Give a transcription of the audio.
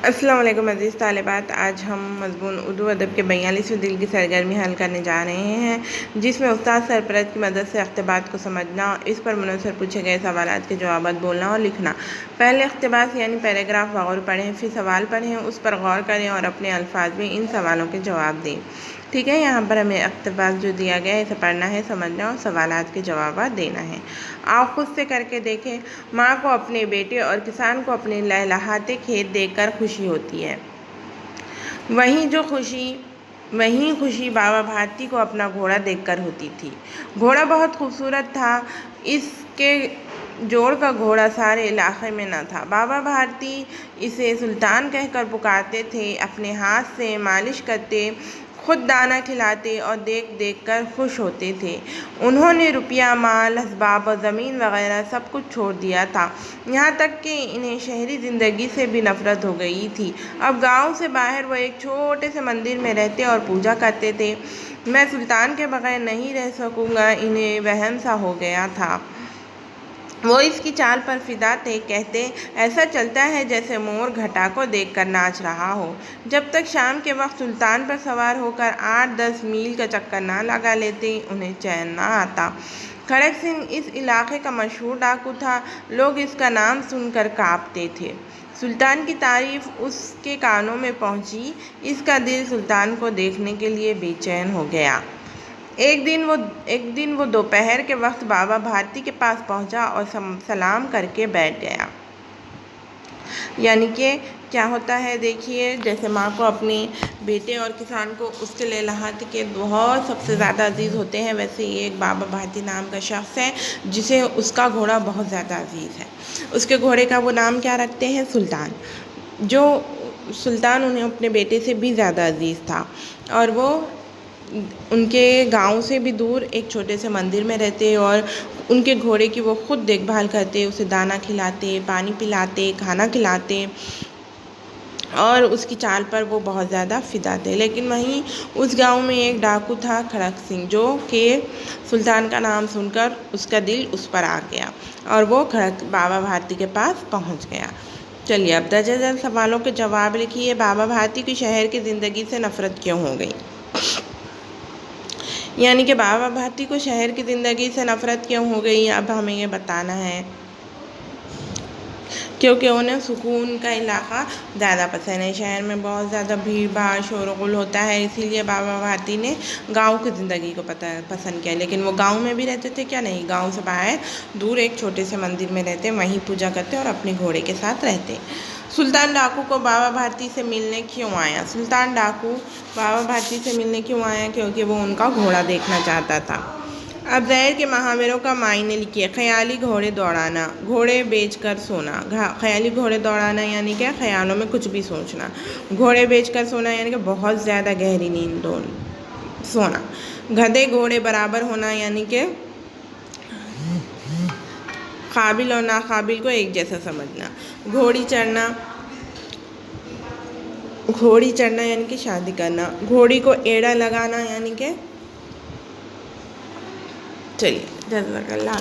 السلام علیکم عزیز طالبات، آج ہم مضمون اردو ادب کے 42ویں دل کی سرگرمی حل کرنے جا رہے ہیں، جس میں استاد سرپرست کی مدد سے اقتباس کو سمجھنا، اس پر منحصر پوچھے گئے سوالات کے جوابات بولنا اور لکھنا۔ پہلے اقتباس یعنی پیراگراف بغور پڑھیں، پھر سوال پڑھیں، اس پر غور کریں اور اپنے الفاظ میں ان سوالوں کے جواب دیں۔ ٹھیک ہے، یہاں پر ہمیں اقتباس جو دیا گیا ہے اسے پڑھنا ہے، سمجھنا اور سوالات کے جوابات دینا ہے۔ آپ خود سے کر کے دیکھیں۔ ماں کو اپنے بیٹے اور کسان کو اپنے لہلہاتے کھیت دیکھ کر خوشی ہوتی ہے، وہیں خوشی بابا بھارتی کو اپنا گھوڑا دیکھ کر ہوتی تھی۔ گھوڑا بہت خوبصورت تھا، اس کے جوڑ کا گھوڑا سارے علاقے میں نہ تھا۔ بابا بھارتی اسے سلطان کہہ کر پکارتے تھے، اپنے ہاتھ سے مالش کرتے، خود دانا کھلاتے اور دیکھ دیکھ کر خوش ہوتے تھے۔ انہوں نے روپیہ، مال، اسباب اور زمین وغیرہ سب کچھ چھوڑ دیا تھا، یہاں تک کہ انہیں شہری زندگی سے بھی نفرت ہو گئی تھی۔ اب گاؤں سے باہر وہ ایک چھوٹے سے مندر میں رہتے اور پوجا کرتے تھے۔ میں سلطان کے بغیر نہیں رہ سکوں گا، انہیں وہم سا ہو گیا تھا۔ وہ اس کی چال پر فدا تھے، کہتے ایسا چلتا ہے جیسے مور گھٹا کو دیکھ کر ناچ رہا ہو۔ جب تک شام کے وقت سلطان پر سوار ہو کر 8-10 میل کا چکر نہ لگا لیتے، انہیں چین نہ آتا۔ کھڑک سنگھ اس علاقے کا مشہور ڈاکو تھا، لوگ اس کا نام سن کر کانپتے تھے۔ سلطان کی تعریف اس کے کانوں میں پہنچی، اس کا دل سلطان کو دیکھنے کے لیے بے چین ہو گیا۔ ایک دن وہ دوپہر کے وقت بابا بھارتی کے پاس پہنچا اور سلام کر کے بیٹھ گیا۔ یعنی کہ کیا ہوتا ہے دیکھیے، جیسے ماں کو اپنے بیٹے اور کسان کو اس کے لہلہاتے کے بہت سب سے زیادہ عزیز ہوتے ہیں، ویسے یہ ایک بابا بھارتی نام کا شخص ہے جسے اس کا گھوڑا بہت زیادہ عزیز ہے۔ اس کے گھوڑے کا وہ نام کیا رکھتے ہیں؟ سلطان۔ جو سلطان انہیں اپنے بیٹے سے بھی زیادہ عزیز تھا، اور وہ ان کے گاؤں سے بھی دور ایک چھوٹے سے مندر میں رہتے اور ان کے گھوڑے کی وہ خود دیکھ بھال کرتے، اسے دانا کھلاتے، پانی پلاتے، کھانا کھلاتے، اور اس کی چال پر وہ بہت زیادہ فدا تھے۔ لیکن وہیں اس گاؤں میں ایک ڈاکو تھا، کھڑک سنگھ، جو کہ سلطان کا نام سن کر اس کا دل اس پر آ گیا اور وہ بابا بھارتی کے پاس پہنچ گیا۔ چلیے اب درجہ ذیل سوالوں کے جواب لکھیے۔ بابا بھارتی کی شہر کی زندگی سے نفرت کیوں ہو گئی؟ یعنی کہ بابا بھارتی کو شہر کی زندگی سے نفرت کیوں ہو گئی، اب ہمیں یہ بتانا ہے۔ کیونکہ انہیں سکون کا علاقہ زیادہ پسند ہے، شہر میں بہت زیادہ بھیڑ بھاڑ شور و غل ہوتا ہے، اسی لیے بابا بھارتی نے گاؤں کی زندگی کو پسند کیا۔ لیکن وہ گاؤں میں بھی رہتے تھے، کیا نہیں، گاؤں سے باہر دور ایک چھوٹے سے مندر میں رہتے، وہیں پوجا کرتے اور اپنے گھوڑے کے ساتھ رہتے۔ سلطان ڈاکو کو بابا بھارتی سے ملنے کیوں آیا؟ سلطان ڈاکو بابا بھارتی سے ملنے کیوں آیا؟ کیونکہ وہ ان کا گھوڑا دیکھنا چاہتا تھا۔ اب ذیل کے محاوروں کا معنی لکھیے۔ خیالی گھوڑے دوڑانا، گھوڑے بیچ کر سونا۔ خیالی گھوڑے دوڑانا یعنی کہ خیالوں میں کچھ بھی سوچنا، گھوڑے بیچ کر سونا یعنی کہ بہت زیادہ گہری نیند سونا۔ گدھے گھوڑے برابر ہونا یعنی کہ قابل اور ناقابل کو ایک جیسا سمجھنا۔ گھوڑی چڑھنا یعنی کہ شادی کرنا۔ گھوڑی کو ایڑا لگانا یعنی کہ چلیے جزاک اللہ۔